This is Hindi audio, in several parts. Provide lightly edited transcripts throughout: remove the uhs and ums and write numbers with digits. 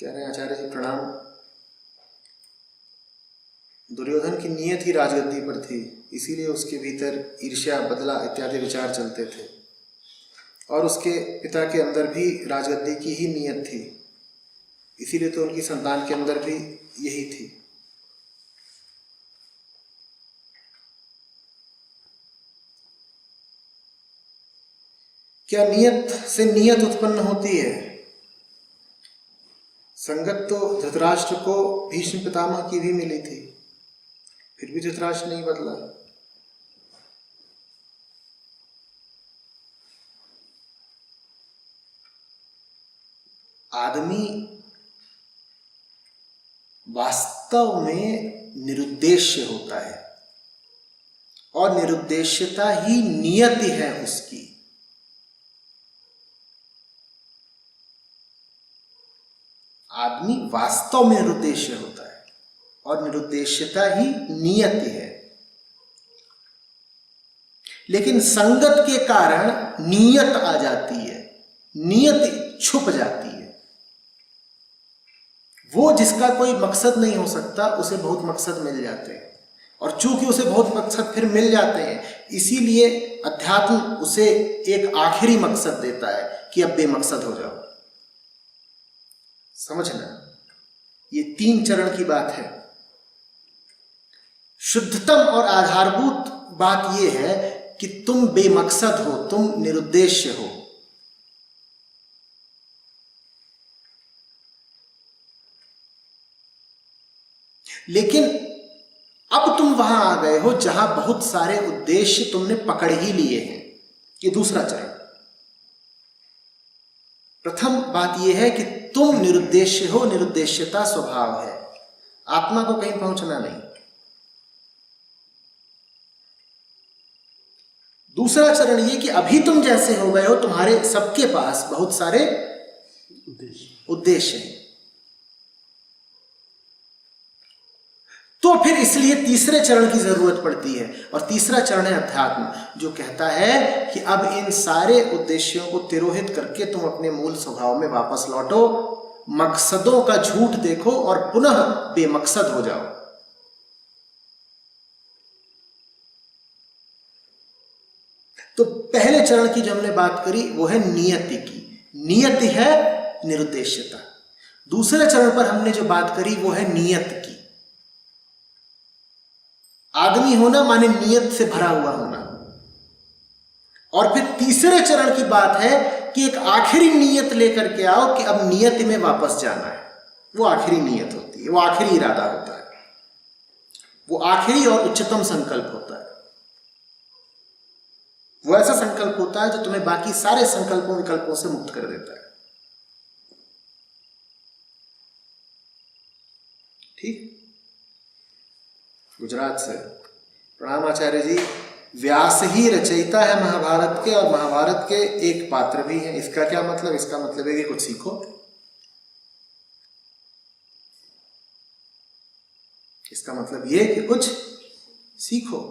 कह रहे हैं आचार्य जी प्रणाम। दुर्योधन की नीयत ही राजगद्दी पर थी, इसीलिए उसके भीतर ईर्ष्या, बदला इत्यादि विचार चलते थे, और उसके पिता के अंदर भी राजगद्दी की ही नीयत थी, इसीलिए तो उनकी संतान के अंदर भी यही थी। क्या नियत से नियत उत्पन्न होती है? संगत तो धृतराष्ट्र को भीष्म पितामह की भी मिली थी, फिर भी धृतराष्ट्र नहीं बदला। आदमी वास्तव में निरुद्देश्य होता है, और निरुद्देश्यता ही नियति है उसकी। आदमी वास्तव में निरुद्देश्य होता है, और निरुद्देश्यता ही नियति है। लेकिन संगत के कारण नियत आ जाती है, नियति छुप जाती है। वो जिसका कोई मकसद नहीं हो सकता, उसे बहुत मकसद मिल जाते हैं, और चूंकि उसे बहुत मकसद फिर मिल जाते हैं, इसीलिए अध्यात्म उसे एक आखिरी मकसद देता है कि अब बेमकसद हो जाओ। समझना, ये 3 चरण की बात है। शुद्धतम और आधारभूत बात यह है कि तुम बेमकसद हो, तुम निरुद्देश्य हो। लेकिन अब तुम वहां आ गए हो जहां बहुत सारे उद्देश्य तुमने पकड़ ही लिए हैं। ये दूसरा चरण। प्रथम बात यह है कि तुम निरुद्देश्य हो, निरुद्देश्यता स्वभाव है, आत्मा को कहीं पहुंचना नहीं। दूसरा चरण यह कि अभी तुम जैसे हो गए हो, तुम्हारे सबके पास बहुत सारे उद्देश्य हैं। तो फिर इसलिए तीसरे चरण की जरूरत पड़ती है, और तीसरा चरण है अध्यात्म, जो कहता है कि अब इन सारे उद्देश्यों को तिरोहित करके तुम अपने मूल स्वभाव में वापस लौटो, मकसदों का झूठ देखो और पुनः बेमकसद हो जाओ। तो पहले चरण की जो हमने बात करी वो है नियति की, नियति है निरुद्देश्यता। दूसरे चरण पर हमने जो बात करी वो है नियत की। आदमी होना माने नियत से भरा हुआ होना। और फिर तीसरे चरण की बात है कि एक आखिरी नियत लेकर के आओ कि अब नियत में वापस जाना है। वो आखिरी नियत होती है, वो आखिरी इरादा होता है, वो आखिरी और उच्चतम संकल्प होता है। वो ऐसा संकल्प होता है जो तुम्हें बाकी सारे संकल्पों विकल्पों से मुक्त कर देता है। ठीक। गुजरात से प्रणाम आचार्य जी। व्यास ही रचयिता है महाभारत के, और महाभारत के एक पात्र भी हैं। इसका क्या मतलब? इसका मतलब है कि कुछ सीखो। इसका मतलब यह कि कुछ सीखो।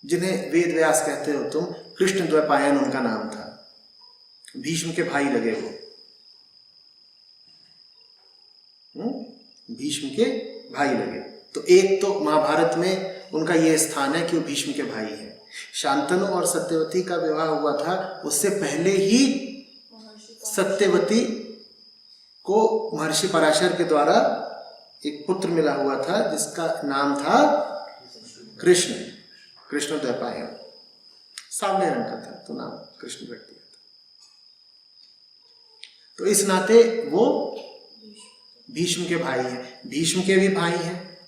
जिन्हें वेद व्यास कहते हो तुम, कृष्ण द्वैपायन उनका नाम था। भीष्म के भाई लगे वो, भीष्म के भाई लगे। तो एक तो महाभारत में उनका यह स्थान है कि वो भीष्म के भाई हैं। शांतनु और सत्यवती का विवाह हुआ था, उससे पहले ही सत्यवती को महर्षि पराशर के द्वारा एक पुत्र मिला हुआ था, जिसका नाम था कृष्ण, कृष्ण द्वैपायन। सांवले रंग का था तो नाम कृष्ण रख दिया था। तो इस नाते वो भीष्म के भाई हैं, भीष्म के भी भाई हैं।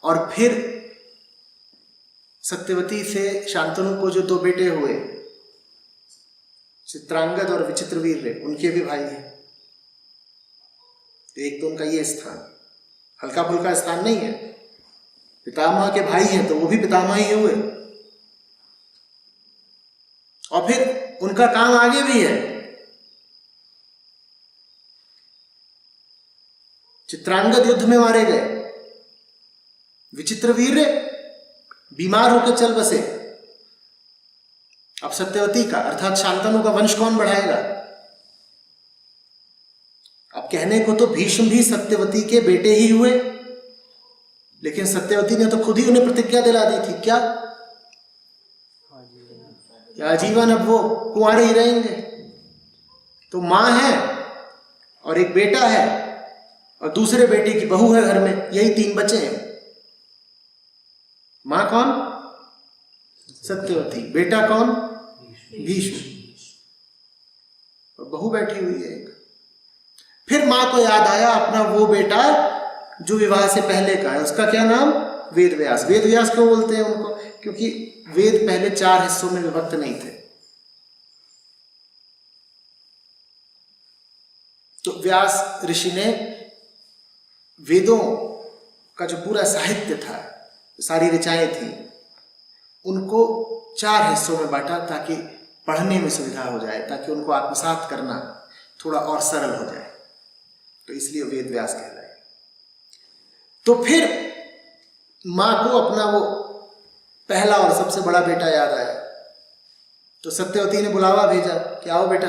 और फिर सत्यवती से शांतनु को जो 2 बेटे हुए, चित्रांगद और विचित्रवीर्य, उनके भी भाई हैं। तो एक तो उनका ये स्थान हल्का फुल्का स्थान नहीं है। पितामह के भाई हैं तो वो भी पितामह ही हुए। और फिर उनका काम आगे भी है। चित्रांगद युद्ध में मारे गए, विचित्रवीर्य बीमार होकर चल बसे, अब सत्यवती का अर्थात शांतनु का वंश कौन बढ़ाएगा? अब कहने को तो भीष्म भी सत्यवती के बेटे ही हुए, लेकिन सत्यवती ने तो खुद ही उन्हें प्रतिज्ञा दिला दी थी, क्या आजीवन अब वो कुंवारे ही रहेंगे। तो मां है और एक बेटा है और दूसरे बेटे की बहू है घर में, यही 3 बच्चे हैं। मां कौन? सत्यवती। बेटा कौन? भीष्म। और बहू बैठी हुई है एक। फिर मां को याद आया अपना वो बेटा जो विवाह से पहले का है, उसका क्या नाम? वेदव्यास। वेदव्यास क्यों बोलते हैं उनको? क्योंकि वेद पहले 4 हिस्सों में विभक्त नहीं थे। तो व्यास ऋषि ने वेदों का जो पूरा साहित्य था, सारी ऋचाएं थी, उनको 4 हिस्सों में बांटा ताकि पढ़ने में सुविधा हो जाए, ताकि उनको आत्मसात करना थोड़ा और सरल हो जाए। तो इसलिए वेद व्यास कहलाए। तो फिर मां को अपना वो पहला और सबसे बड़ा बेटा याद आया, तो सत्यवती ने बुलावा भेजा कि आओ बेटा,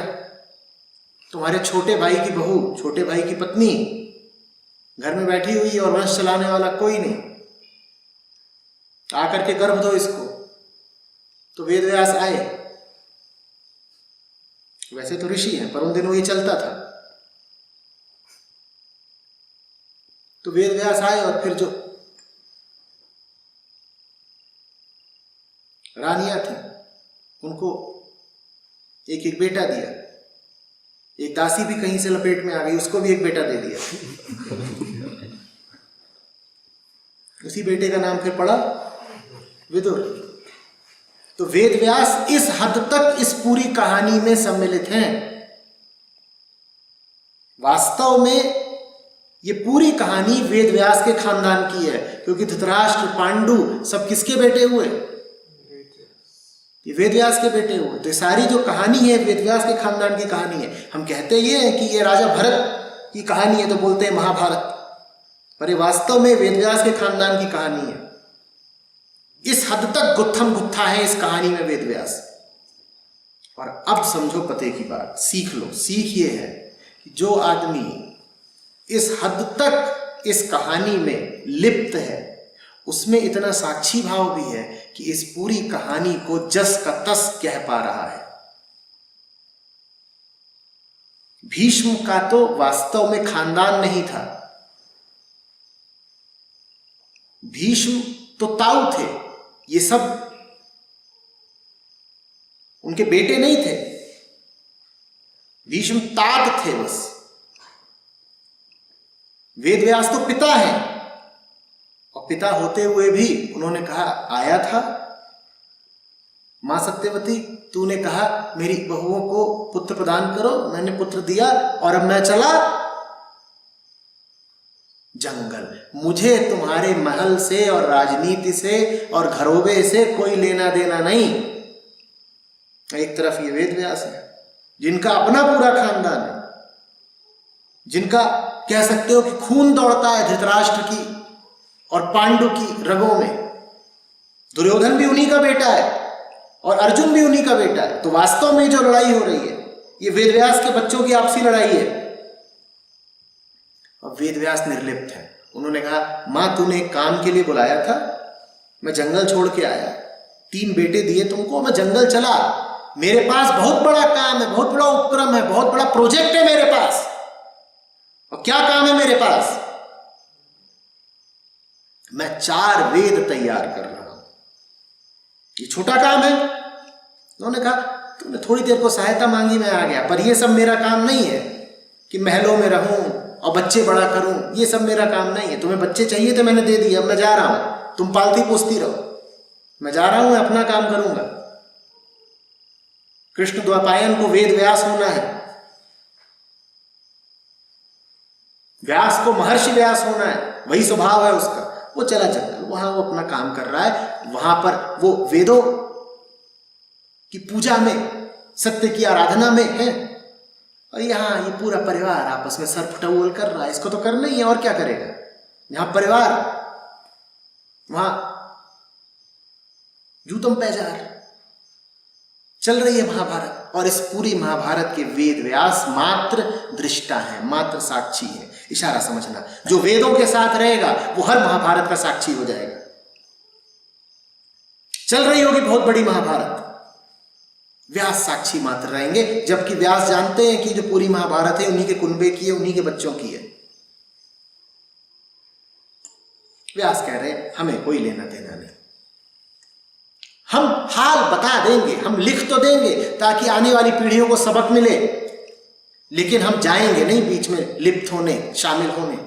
तुम्हारे छोटे भाई की बहू, छोटे भाई की पत्नी घर में बैठी हुई है और वंश चलाने वाला कोई नहीं, आकर के गर्भ दो इसको। तो वेदव्यास आए। वैसे तो ऋषि हैं, पर उन दिनों ये चलता था। तो वेदव्यास आए और फिर जो रानियां थी उनको एक एक बेटा दिया। एक दासी भी कहीं से लपेट में आ गई, उसको भी एक बेटा दे दिया। उसी बेटे का नाम फिर पड़ा विदुर। तो वेदव्यास इस हद तक इस पूरी कहानी में सम्मिलित हैं। वास्तव में ये पूरी कहानी वेदव्यास के खानदान की है, क्योंकि धृतराष्ट्र, पांडु सब किसके बेटे हुए? ये वेदव्यास के बेटे हुए। तो सारी जो कहानी है वेदव्यास के खानदान की कहानी है। हम कहते ये हैं कि ये राजा भरत की कहानी है तो बोलते हैं महाभारत, पर ये वास्तव में वेदव्यास के खानदान की कहानी है। इस हद तक गुत्थम गुत्था है इस कहानी में वेदव्यास। और अब समझो पते की बात, सीख लो। सीख ये है कि जो आदमी इस हद तक इस कहानी में लिप्त है, उसमें इतना साक्षी भाव भी है कि इस पूरी कहानी को जस का तस कह पा रहा है। भीष्म का तो वास्तव में खानदान नहीं था। भीष्म तो ताऊ थे, ये सब उनके बेटे नहीं थे। भीष्म तात थे बस। वेदव्यास तो पिता हैं, और पिता होते हुए भी उन्होंने कहा, आया था मां सत्यवती, तूने कहा मेरी बहुओं को पुत्र प्रदान करो, मैंने पुत्र दिया और अब मैं चला जंगल। मुझे तुम्हारे महल से और राजनीति से और घरोबे से कोई लेना देना नहीं। एक तरफ ये वेदव्यास है जिनका अपना पूरा खानदान है, जिनका कह सकते हो कि खून दौड़ता है धृतराष्ट्र की और पांडु की रगों में। दुर्योधन भी उन्हीं का बेटा है और अर्जुन भी उन्हीं का बेटा है। तो वास्तव में जो लड़ाई हो रही है ये वेदव्यास के बच्चों की आपसी लड़ाई है। और वेदव्यास निर्लिप्त है। उन्होंने कहा, मां तूने एक काम के लिए बुलाया था, मैं जंगल छोड़ के आया, 3 बेटे दिए तुमको, मैं जंगल चला। मेरे पास बहुत बड़ा काम है, बहुत बड़ा उपक्रम है, बहुत बड़ा प्रोजेक्ट है मेरे पास। और क्या काम है मेरे पास? मैं 4 वेद तैयार कर रहा हूं। ये छोटा काम है। उन्होंने कहा, तुमने थोड़ी देर को सहायता मांगी, मैं आ गया, पर यह सब मेरा काम नहीं है कि महलों में रहूं और बच्चे बड़ा करूं। ये सब मेरा काम नहीं है। तुम्हें बच्चे चाहिए तो मैंने दे दिए, अब मैं जा रहा हूं, तुम पालती पोसती रहो, मैं जा रहा हूं, मैं अपना काम करूंगा। कृष्ण द्वैपायन को वेद व्यास होना है, व्यास को महर्षि व्यास होना है, वही स्वभाव है उसका। वो चला जंगल, वहां वो अपना काम कर रहा है। वहां पर वो वेदों की पूजा में, सत्य की आराधना में है। और यहां ये पूरा परिवार आपस में सरफटौल कर रहा है। इसको तो करना ही है, और क्या करेगा। यहां परिवार, वहां जूतम पैजार, चल रही है महाभारत, और इस पूरी महाभारत के वेद व्यास मात्र दृष्टा है, मात्र साक्षी है। इशारा समझना, जो वेदों के साथ रहेगा वो हर महाभारत का साक्षी हो जाएगा। चल रही होगी बहुत बड़ी महाभारत, व्यास साक्षी मात्र रहेंगे, जबकि व्यास जानते हैं कि जो पूरी महाभारत है उन्हीं के कुनबे की है, उन्हीं के बच्चों की है। व्यास कह रहे हैं हमें कोई लेना देना नहीं, हम हाल बता देंगे, हम लिख तो देंगे ताकि आने वाली पीढ़ियों को सबक मिले, लेकिन हम जाएंगे नहीं बीच में लिप्त होने, शामिल होने।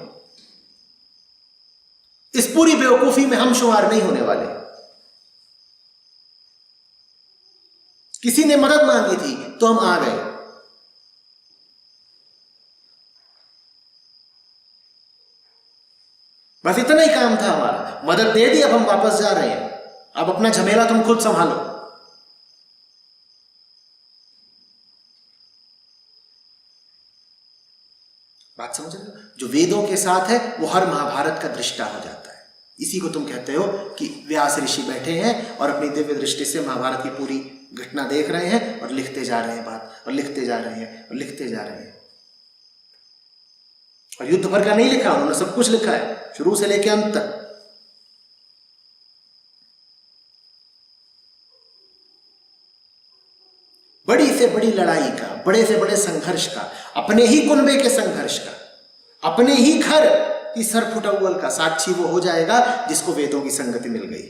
इस पूरी बेवकूफी में हम शुमार नहीं होने वाले। किसी ने मदद मांगी थी तो हम आ गए, बस इतना ही काम था हमारा। मदद दे दी, अब हम वापस जा रहे हैं, अब अपना झमेला तुम खुद संभालो। बात समझ रहे हो? जो वेदों के साथ है वो हर महाभारत का दृष्टा हो जाता है। इसी को तुम कहते हो कि व्यास ऋषि बैठे हैं और अपनी दिव्य दृष्टि से महाभारत की पूरी घटना देख रहे हैं और लिखते जा रहे हैं बात, और लिखते जा रहे हैं और लिखते जा रहे हैं। और युद्ध भर का नहीं लिखा, उन्होंने सब कुछ लिखा है शुरू से लेकर अंत तक। बड़ी से बड़ी लड़ाई का, बड़े से बड़े संघर्ष का, अपने ही कुनबे के संघर्ष का, अपने ही घर की सर फुटअव्वल का साक्षी वो हो जाएगा जिसको वेदों की संगति मिल गई।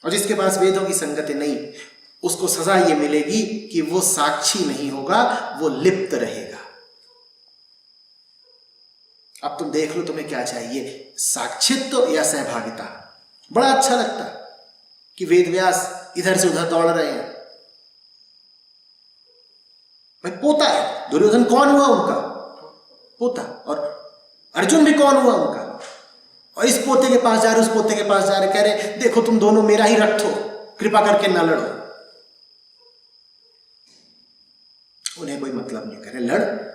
और जिसके पास वेदों की संगति नहीं, उसको सजा ये मिलेगी कि वो साक्षी नहीं होगा, वो लिप्त रहेगा। अब तुम देख लो तुम्हें क्या चाहिए, साक्षित्व या सहभागिता। बड़ा अच्छा लगता कि वेद व्यास इधर से उधर दौड़ रहे हैं। भाई पोता है, दुर्योधन कौन हुआ उनका? पोता। और अर्जुन भी कौन हुआ उनका? और इस पोते के पास जा रहे, उस पोते के पास जा रहे, कह रहे देखो तुम दोनों मेरा ही रक्त हो, कृपा करके ना लड़ो। उन्हें कोई मतलब नहीं, कह रहे लड़।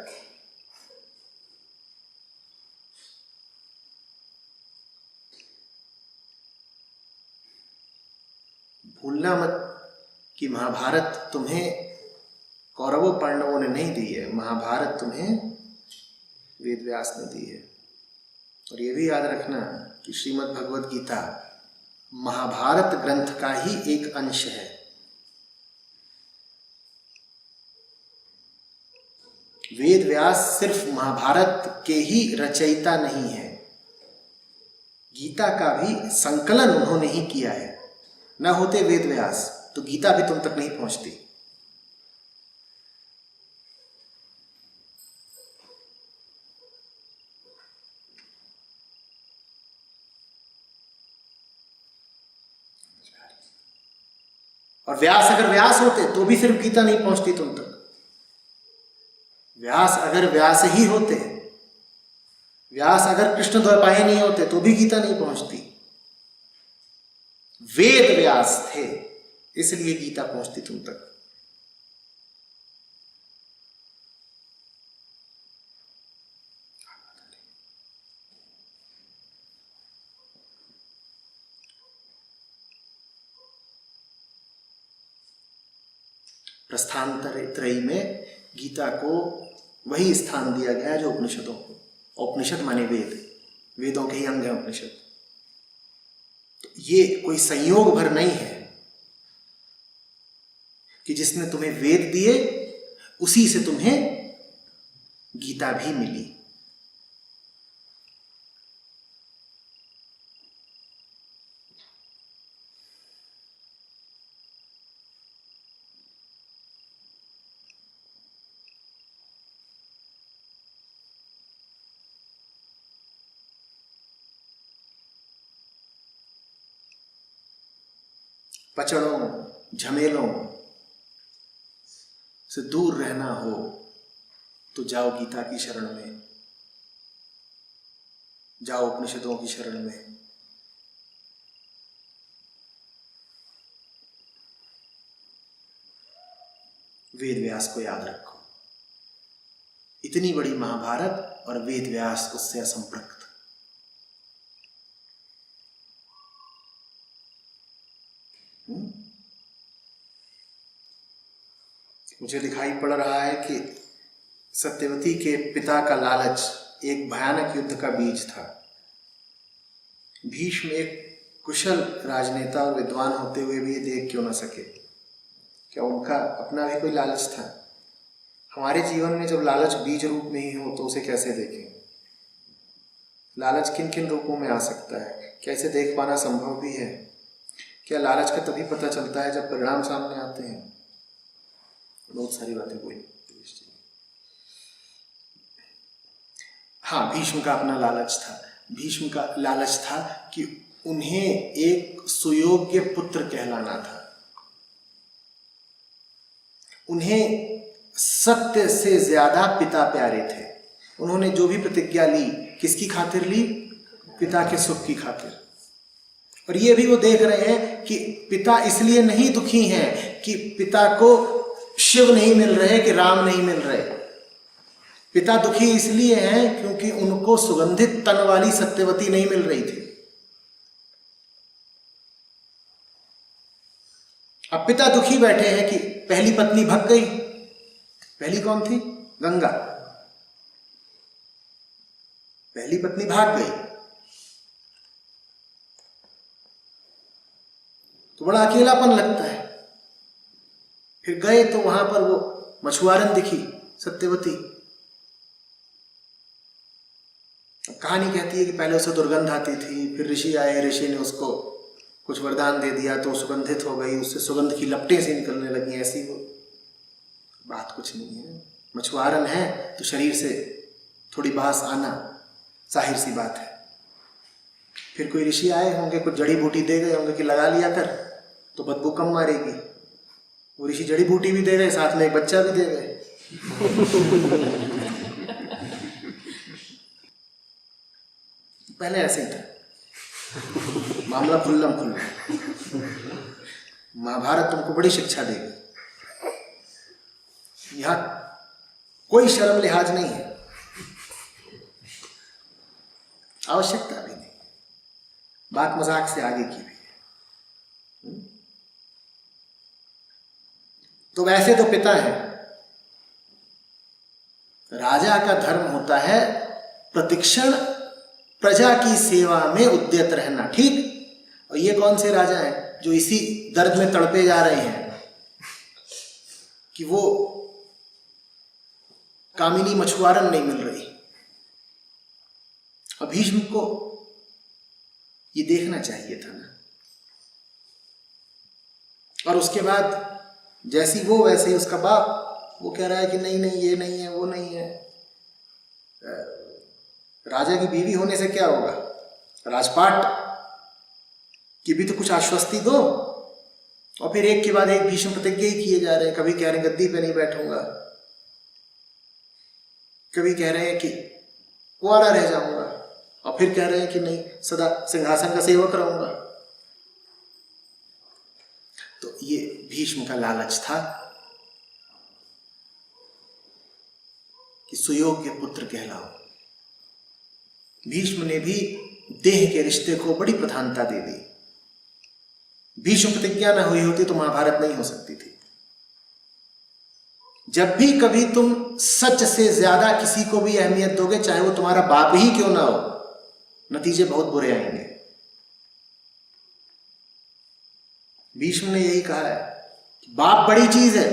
भूलना मत कि महाभारत तुम्हें कौरवों पांडवों ने नहीं दी है, महाभारत तुम्हें वेद व्यास ने दी है। और ये भी याद रखना कि श्रीमद् भगवद गीता महाभारत ग्रंथ का ही एक अंश है। वेद व्यास सिर्फ महाभारत के ही रचयिता नहीं है, गीता का भी संकलन उन्होंने ही किया है। न होते वेद व्यास तो गीता भी तुम तक नहीं पहुंचती। और व्यास अगर व्यास होते तो भी सिर्फ गीता नहीं पहुंचती तुम तक। व्यास अगर व्यास ही होते, व्यास अगर कृष्ण द्वैपायन नहीं होते तो भी गीता नहीं पहुंचती। वेद व्यास थे इसलिए गीता पहुंचती तुम तक। प्रस्थान त्रयी में गीता को वही स्थान दिया गया है जो उपनिषदों को। उपनिषद माने वेद, वेदों के ही अंग है उपनिषद। तो ये कोई संयोग भर नहीं है कि जिसने तुम्हें वेद दिए उसी से तुम्हें गीता भी मिली। पचड़ों झमेलों से दूर रहना हो तो जाओ गीता की शरण में, जाओ उपनिषदों की शरण में। वेद व्यास को याद रखो। इतनी बड़ी महाभारत और वेद व्यास उससे असंपृक्त। मुझे दिखाई पड़ रहा है कि सत्यवती के पिता का लालच एक भयानक युद्ध का बीज था। भीष्म एक कुशल राजनेता और विद्वान होते हुए भी ये देख क्यों न सके? क्या उनका अपना भी कोई लालच था? हमारे जीवन में जब लालच बीज रूप में ही हो तो उसे कैसे देखें? लालच किन किन रूपों में आ सकता है? क्या इसे देख पाना संभव भी है? क्या लालच का तभी पता चलता है जब परिणाम सामने आते हैं? बहुत सारी बातें बोली। हाँ, भीष्म का अपना लालच था। भीष्म का लालच था कि उन्हें एक सुयोग्य पुत्र कहलाना था। उन्हें सत्य से ज्यादा पिता प्यारे थे। उन्होंने जो भी प्रतिज्ञा ली, किसकी खातिर ली? पिता के सुख की खातिर। और ये भी वो देख रहे हैं कि पिता इसलिए नहीं दुखी हैं कि पिता को शिव नहीं मिल रहे, कि राम नहीं मिल रहे। पिता दुखी इसलिए हैं क्योंकि उनको सुगंधित तन वाली सत्यवती नहीं मिल रही थी। अब पिता दुखी बैठे हैं कि पहली पत्नी भग गई। पहली कौन थी? गंगा। पहली पत्नी भाग गई तो बड़ा अकेलापन लगता है। फिर गए तो वहां पर वो मछुआरन दिखी, सत्यवती। कहानी कहती है कि पहले उसे दुर्गंध आती थी, फिर ऋषि आए, ऋषि ने उसको कुछ वरदान दे दिया तो सुगंधित हो गई, उससे सुगंध की लपटें सी निकलने लगी। ऐसी वो बात कुछ नहीं है। मछुआरन है तो शरीर से थोड़ी बास आना जाहिर सी बात है। फिर कोई ऋषि आए होंगे, कुछ जड़ी बूटी दे गए होंगे कि लगा लिया कर तो बदबू कम मारेगी। वो ऋषि जड़ी बूटी भी दे गए, साथ में एक बच्चा भी दे गए। पहले ऐसे ही था मामला, खुल्लम खुल्ला। महाभारत तुमको बड़ी शिक्षा देगी। यहां कोई शर्म लिहाज नहीं है, आवश्यकता भी नहीं। बात मजाक से आगे की भी है। तो वैसे तो पिता है। राजा का धर्म होता है प्रतिक्षण प्रजा की सेवा में उद्यत रहना, ठीक? और ये कौन से राजा हैं जो इसी दर्द में तड़पे जा रहे हैं कि वो कामिनी मछुआरन नहीं मिल रही? और भीष्म को ये देखना चाहिए था ना। और उसके बाद जैसी वो वैसे ही उसका बाप, वो कह रहा है कि नहीं नहीं, ये नहीं है, वो नहीं है। राजा की बीवी होने से क्या होगा? राजपाट की भी तो कुछ आश्वस्ति दो। और फिर एक के बाद एक भीष्म प्रतिज्ञा ही किए जा रहे हैं। कभी कह रहे हैं गद्दी पे नहीं बैठूंगा, कभी कह रहे हैं कि कुंवारा रह जाऊंगा, और फिर कह रहे हैं कि नहीं, सदा सिंहासन का सेवक रहूंगा। तो ये भीष्म का लालच था कि सुयोग्य पुत्र कहलाओ। भीष्म ने भी देह के रिश्ते को बड़ी प्रधानता दे दी। भीष्म प्रतिज्ञा न हुई होती तो महाभारत नहीं हो सकती थी। जब भी कभी तुम सच से ज्यादा किसी को भी अहमियत दोगे, चाहे वो तुम्हारा बाप ही क्यों ना हो, नतीजे बहुत बुरे आएंगे। भीष्म ने यही कहा है कि बाप बड़ी चीज है,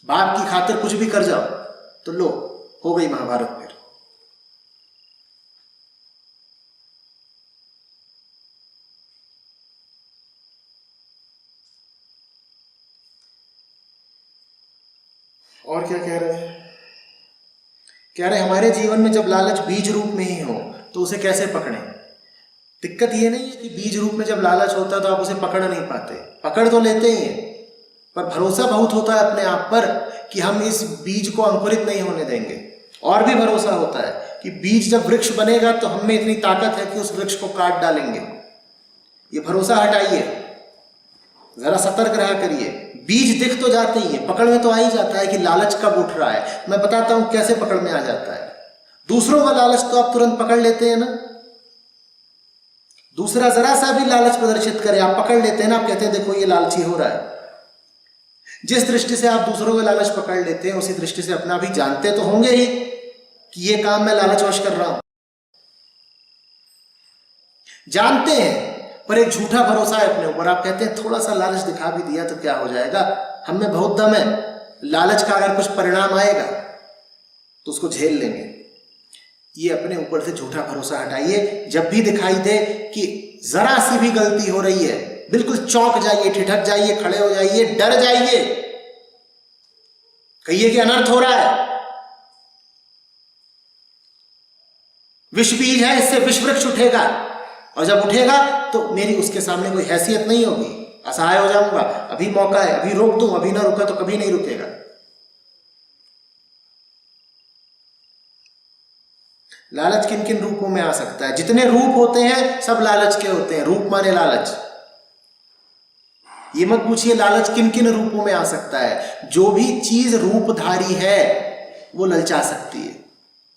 बाप की खातिर कुछ भी कर जाओ। तो लो, हो गई महाभारत। फिर और क्या कह रहे हैं? कह रहे हमारे जीवन में जब लालच बीज रूप में ही हो तो उसे कैसे पकड़ें? दिक्कत ये नहीं है कि बीज रूप में जब लालच होता है तो आप उसे पकड़ नहीं पाते, पकड़ तो लेते ही हैं, पर भरोसा बहुत होता है अपने आप पर कि हम इस बीज को अंकुरित नहीं होने देंगे। और भी भरोसा होता है कि बीज जब वृक्ष बनेगा तो हम में इतनी ताकत है कि उस वृक्ष को काट डालेंगे। ये भरोसा हटाइए, जरा सतर्क रहा करिए। बीज दिख तो जाते ही है, पकड़ में तो आ ही जाता है कि लालच कब उठ रहा है। मैं बताता हूं कैसे पकड़ में आ जाता है। दूसरों का लालच तो आप तुरंत पकड़ लेते हैं ना। दूसरा जरा सा भी लालच प्रदर्शित करे, आप पकड़ लेते हैं ना, आप कहते हैं देखो ये लालची हो रहा है। जिस दृष्टि से आप दूसरों का लालच पकड़ लेते हैं, उसी दृष्टि से अपना भी जानते तो होंगे ही कि ये काम मैं लालचवश कर रहा हूं। जानते हैं पर एक झूठा भरोसा है अपने ऊपर। आप कहते हैं थोड़ा सा लालच दिखा भी दिया तो क्या हो जाएगा, हम में बहुत दम है, लालच का अगर कुछ परिणाम आएगा तो उसको झेल लेंगे। ये अपने ऊपर से झूठा भरोसा हटाइए। जब भी दिखाई दे कि जरा सी भी गलती हो रही है, बिल्कुल चौंक जाइए, ठिठक जाइए, खड़े हो जाइए, डर जाइए, कहिए कि अनर्थ हो रहा है, विष बीज है, इससे विष वृक्ष उठेगा, और जब उठेगा तो मेरी उसके सामने कोई हैसियत नहीं होगी, असहाय हो जाऊंगा। अभी मौका है, अभी रोक दूं, अभी ना रुका तो कभी नहीं रुकेगा। लालच किन किन रूपों में आ सकता है? जितने रूप होते हैं सब लालच के होते हैं। रूप माने लालच। ये मत पूछिए लालच किन किन रूपों में आ सकता है। जो भी चीज रूपधारी है वो ललचा सकती है।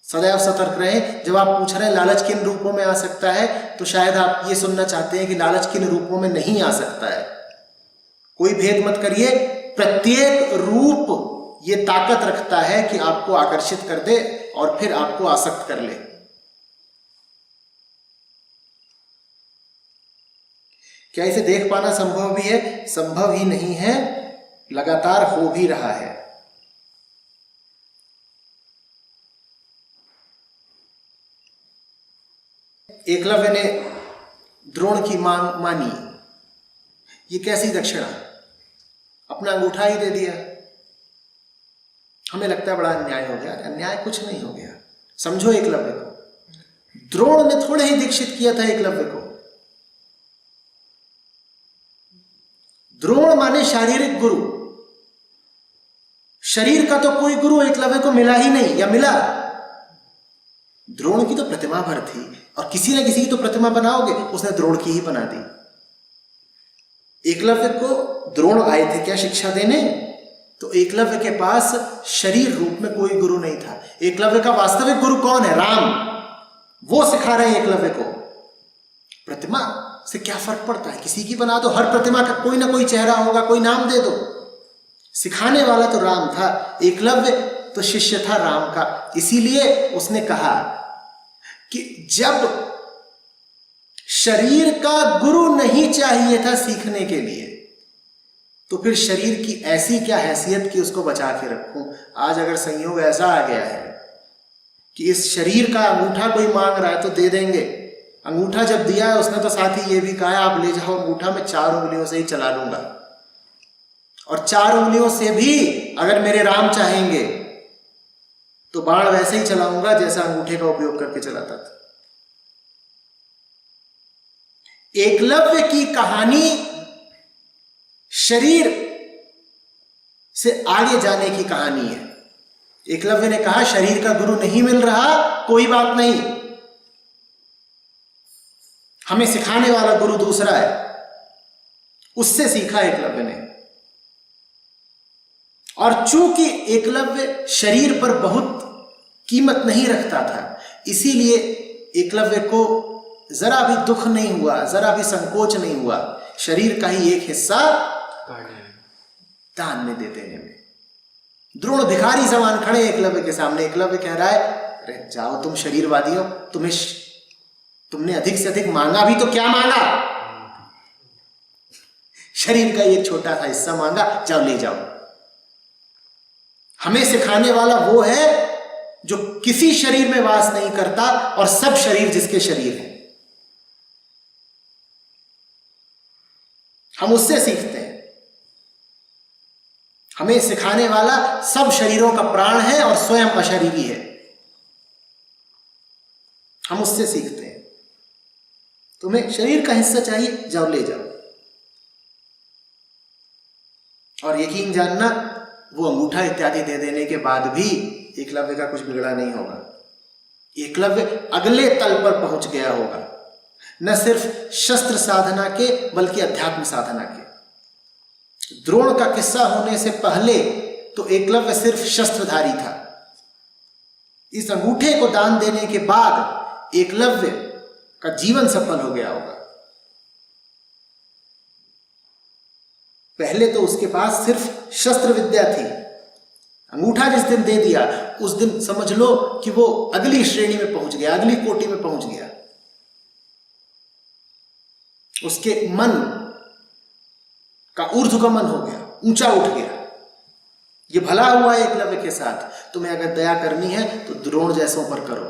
सदैव सतर्क रहें। जब आप पूछ रहे हैं लालच किन रूपों में आ सकता है, तो शायद आप ये सुनना चाहते हैं कि लालच किन रूपों में नहीं आ सकता है। कोई भेद मत करिए, प्रत्येक रूप ये ताकत रखता है कि आपको आकर्षित कर दे और फिर आपको आसक्त कर ले। क्या इसे देख पाना संभव भी है? संभव ही नहीं है, लगातार हो भी रहा है। एकलव्य ने द्रोण की मांग मानी। ये कैसी दक्षिणा? अपना अंगूठा ही दे दिया। हमें लगता है बड़ा अन्याय हो गया। अन्याय कुछ नहीं हो गया। समझो एकलव्य को। द्रोण ने थोड़े ही दीक्षित किया था एकलव्य को। द्रोण माने शारीरिक गुरु। शरीर का तो कोई गुरु एकलव्य को मिला ही नहीं, या मिला? द्रोण की तो प्रतिमा भर थी, और किसी न किसी की तो प्रतिमा बनाओगे, उसने द्रोण की ही बना दी। एकलव्य को द्रोण आए थे क्या शिक्षा देने? तो एकलव्य के पास शरीर रूप में कोई गुरु नहीं था। एकलव्य का वास्तविक गुरु कौन है? राम। वो सिखा रहे हैं एकलव्य को। प्रतिमा से क्या फर्क पड़ता है? किसी की बना दो, हर प्रतिमा का कोई ना कोई चेहरा होगा, कोई नाम दे दो। सिखाने वाला तो राम था, एकलव्य तो शिष्य था राम का। इसीलिए उसने कहा कि जब शरीर का गुरु नहीं चाहिए था सीखने के लिए, तो फिर शरीर की ऐसी क्या हैसियत कि उसको बचा के रखूं। आज अगर संयोग ऐसा आ गया है कि इस शरीर का अंगूठा कोई मांग रहा है तो दे देंगे। अंगूठा जब दिया है उसने तो साथ ही ये भी कहा है, आप ले जाओ अंगूठा, मैं 4 उंगलियों से ही चला लूंगा, और 4 उंगलियों से भी अगर मेरे राम चाहेंगे तो बाण वैसे ही चलाऊंगा जैसा अंगूठे का उपयोग करके चलाता था। एकलव्य की कहानी शरीर से आगे जाने की कहानी है। एकलव्य ने कहा शरीर का गुरु नहीं मिल रहा, कोई बात नहीं, हमें सिखाने वाला गुरु दूसरा है। उससे सीखा एकलव्य ने। और चूंकि एकलव्य शरीर पर बहुत कीमत नहीं रखता था, इसीलिए एकलव्य को जरा भी दुख नहीं हुआ, जरा भी संकोच नहीं हुआ शरीर का ही एक हिस्सा दान में दे देने में। द्रोण भिखारी समान खड़े एकलव्य के सामने। एकलव्य कह रहा है, अरे जाओ तुम शरीरवादियों, तुमने अधिक से अधिक मांगा भी तो क्या मांगा? शरीर का एक छोटा सा हिस्सा मांगा, जाओ ले जाओ। हमें सिखाने वाला वो है जो किसी शरीर में वास नहीं करता और सब शरीर जिसके शरीर है, हम उससे सीखते हैं। हमें सिखाने वाला सब शरीरों का प्राण है और स्वयं अशरीरी है, हम उससे सीखते हैं। तुम्हें शरीर का हिस्सा चाहिए, जाओ ले जाओ। और यकीन जानना, वो अंगूठा इत्यादि दे देने के बाद भी एकलव्य का कुछ बिगड़ा नहीं होगा। एकलव्य अगले तल पर पहुंच गया होगा, न सिर्फ शस्त्र साधना के बल्कि अध्यात्म साधना के। द्रोण का किस्सा होने से पहले तो एकलव्य सिर्फ शस्त्रधारी था। इस अंगूठे को दान देने के बाद एकलव्य का जीवन सफल हो गया होगा। पहले तो उसके पास सिर्फ शस्त्र विद्या थी। अंगूठा जिस दिन दे दिया उस दिन समझ लो कि वो अगली श्रेणी में पहुंच गया, अगली कोटि में पहुंच गया। उसके मन का ऊर्ध्वगमन हो गया, ऊंचा उठ गया। ये भला हुआ एकलव्य के साथ। तुम्हें अगर दया करनी है तो द्रोण जैसों पर करो,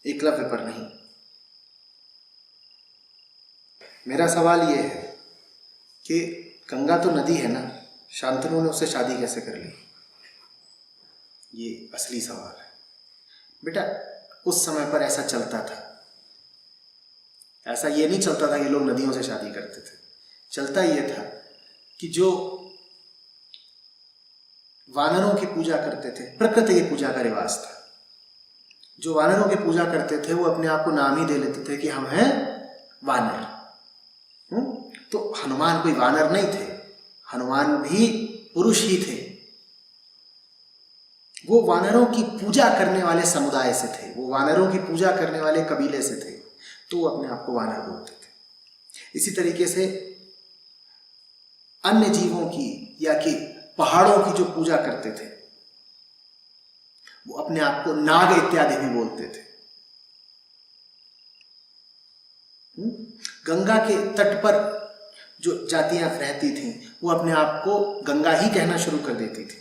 एकलव्य पर नहीं। मेरा सवाल यह है कि गंगा तो नदी है ना, शांतनु ने उससे शादी कैसे कर ली? ये असली सवाल है बेटा। उस समय पर ऐसा चलता था। ऐसा ये नहीं चलता था कि लोग नदियों से शादी करते थे। चलता ये था कि जो वानरों की पूजा करते थे, प्रकृति की पूजा का रिवाज था। जो वानरों की पूजा करते थे वो अपने आप को नाम ही दे लेते थे कि हम हैं वानर। तो हनुमान कोई वानर नहीं थे, हनुमान भी पुरुष ही थे। वो वानरों की पूजा करने वाले समुदाय से थे, वो वानरों की पूजा करने वाले कबीले से थे, तो वो अपने आप को वानर बोलते थे। इसी तरीके से अन्य जीवों की या कि पहाड़ों की जो पूजा करते थे वो अपने आप को नाग इत्यादि भी बोलते थे। गंगा के तट पर जो जातियां रहती थीं वो अपने आप को गंगा ही कहना शुरू कर देती थी।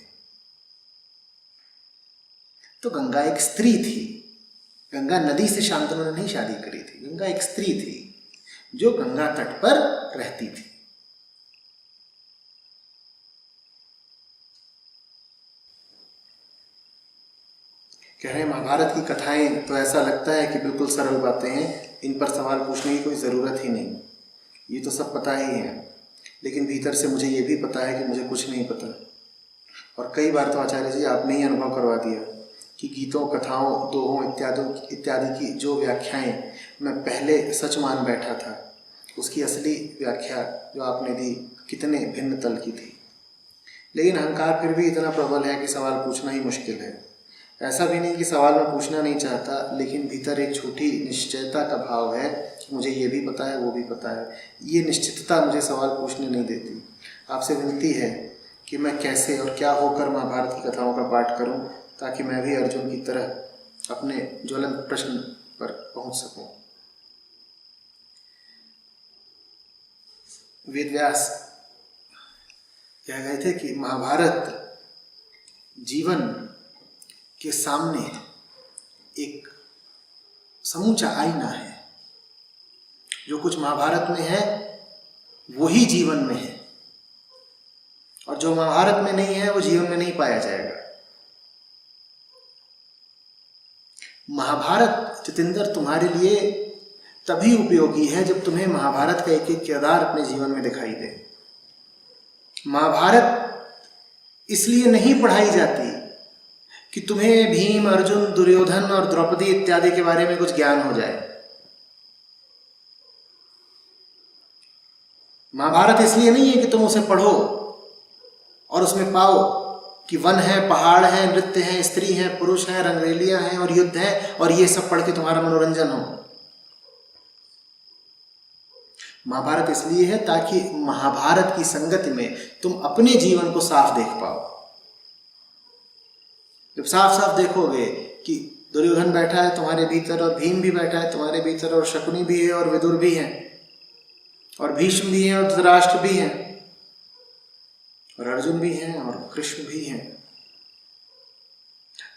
तो गंगा एक स्त्री थी। गंगा नदी से शांतनु ने नहीं शादी करी थी। गंगा एक स्त्री थी जो गंगा तट पर रहती थी। कह रहे हैं महाभारत की कथाएं तो ऐसा लगता है कि बिल्कुल सरल बातें हैं, इन पर सवाल पूछने की कोई ज़रूरत ही नहीं, ये तो सब पता ही है। लेकिन भीतर से मुझे ये भी पता है कि मुझे कुछ नहीं पता। और कई बार तो आचार्य जी आपने ही अनुभव करवा दिया कि गीतों, कथाओं, दोहों इत्यादि की जो व्याख्याएं मैं पहले सच मान बैठा था, उसकी असली व्याख्या जो आपने दी कितने भिन्न तल की थी। लेकिन अहंकार फिर भी इतना प्रबल है कि सवाल पूछना ही मुश्किल है। ऐसा भी नहीं कि सवाल मैं पूछना नहीं चाहता, लेकिन भीतर एक छोटी निश्चयता का भाव है कि मुझे ये भी पता है, वो भी पता है। ये निश्चितता मुझे सवाल पूछने नहीं देती। आपसे विनती है कि मैं कैसे और क्या होकर महाभारत की कथाओं का पाठ करूं ताकि मैं भी अर्जुन की तरह अपने ज्वलंत प्रश्न पर पहुंच सकूं। वेदव्यास कह गए थे कि महाभारत जीवन के सामने एक समूचा आईना है। जो कुछ महाभारत में है वही जीवन में है, और जो महाभारत में नहीं है वो जीवन में नहीं पाया जाएगा। महाभारत जितेंद्र तुम्हारे लिए तभी उपयोगी है जब तुम्हें महाभारत का एक एक किरदार अपने जीवन में दिखाई दे। महाभारत इसलिए नहीं पढ़ाई जाती कि तुम्हें भीम, अर्जुन, दुर्योधन और द्रौपदी इत्यादि के बारे में कुछ ज्ञान हो जाए। महाभारत इसलिए नहीं है कि तुम उसे पढ़ो और उसमें पाओ कि वन है, पहाड़ है, नृत्य है, स्त्री है, पुरुष है, रंगरेलियां हैं और युद्ध है, और ये सब पढ़ के तुम्हारा मनोरंजन हो। महाभारत इसलिए है ताकि महाभारत की संगति में तुम अपने जीवन को साफ देख पाओ। जब साफ साफ देखोगे कि दुर्योधन बैठा है तुम्हारे भीतर, और भीम भी बैठा है तुम्हारे भीतर, और शकुनी भी है, और विदुर भी है, और भीष्म भी है, और धृतराष्ट्र भी है, और अर्जुन भी है, और कृष्ण भी है,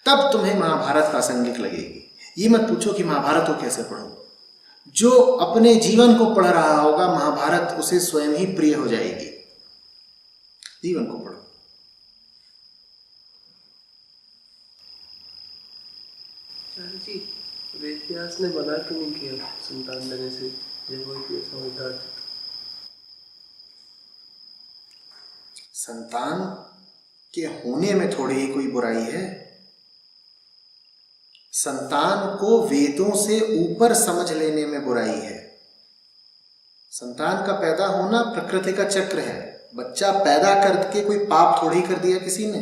तब तुम्हें महाभारत प्रासंगिक लगेगी। ये मत पूछो कि महाभारत को कैसे पढ़ो। जो अपने जीवन को पढ़ रहा होगा महाभारत उसे स्वयं ही प्रिय हो जाएगी। जीवन को पढ़ो। जी, वेदव्यास ने मना क्यों नहीं किया संतान लेने से जब वो इतने समझदार थे? संतान के होने में थोड़ी ही कोई बुराई है। संतान को वेदों से ऊपर समझ लेने में बुराई है। संतान का पैदा होना प्रकृति का चक्र है। बच्चा पैदा करके कोई पाप थोड़ी कर दिया किसी ने।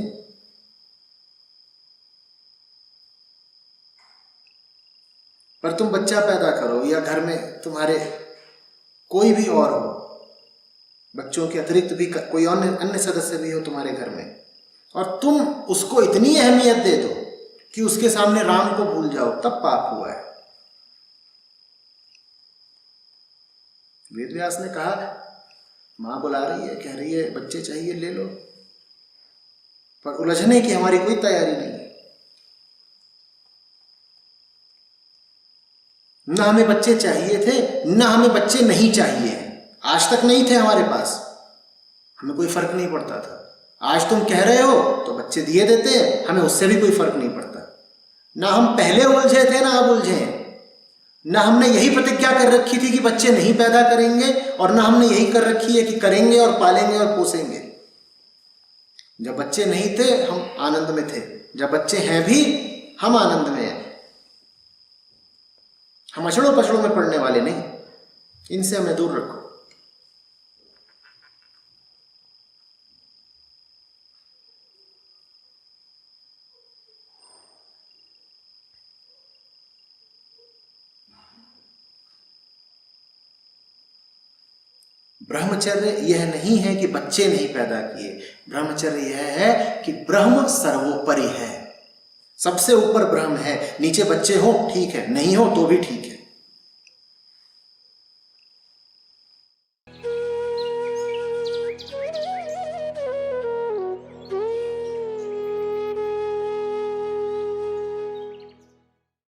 पर तुम बच्चा पैदा करो या घर में तुम्हारे कोई भी और हो, बच्चों के अतिरिक्त भी कोई अन्य सदस्य भी हो तुम्हारे घर में, और तुम उसको इतनी अहमियत दे दो कि उसके सामने राम को भूल जाओ, तब पाप हुआ है। वेद व्यास ने कहा, माँ बुला रही है, कह रही है बच्चे चाहिए, ले लो, पर उलझने की हमारी कोई तैयारी नहीं है। ना हमें बच्चे चाहिए थे, ना हमें बच्चे नहीं चाहिए, आज तक नहीं थे हमारे पास, हमें कोई फर्क नहीं पड़ता था। आज तुम कह रहे हो तो बच्चे दिए देते हैं, हमें उससे भी कोई फर्क नहीं पड़ता। ना हम पहले उलझे थे ना अब उलझे, ना हमने यही प्रतिज्ञा कर रखी थी कि बच्चे नहीं पैदा करेंगे, और ना हमने यही कर रखी है कि करेंगे और पालेंगे और पोसेंगे। जब बच्चे नहीं थे हम आनंद में थे, जब बच्चे हैं भी हम आनंद में हैं। हम अछड़ों पछड़ों में पड़ने वाले नहीं, इनसे हमें दूर रखो। ब्रह्मचर्य यह नहीं है कि बच्चे नहीं पैदा किए, ब्रह्मचर्य यह है कि ब्रह्म सर्वोपरि है, सबसे ऊपर ब्रह्म है, नीचे बच्चे हो ठीक है, नहीं हो तो भी ठीक है।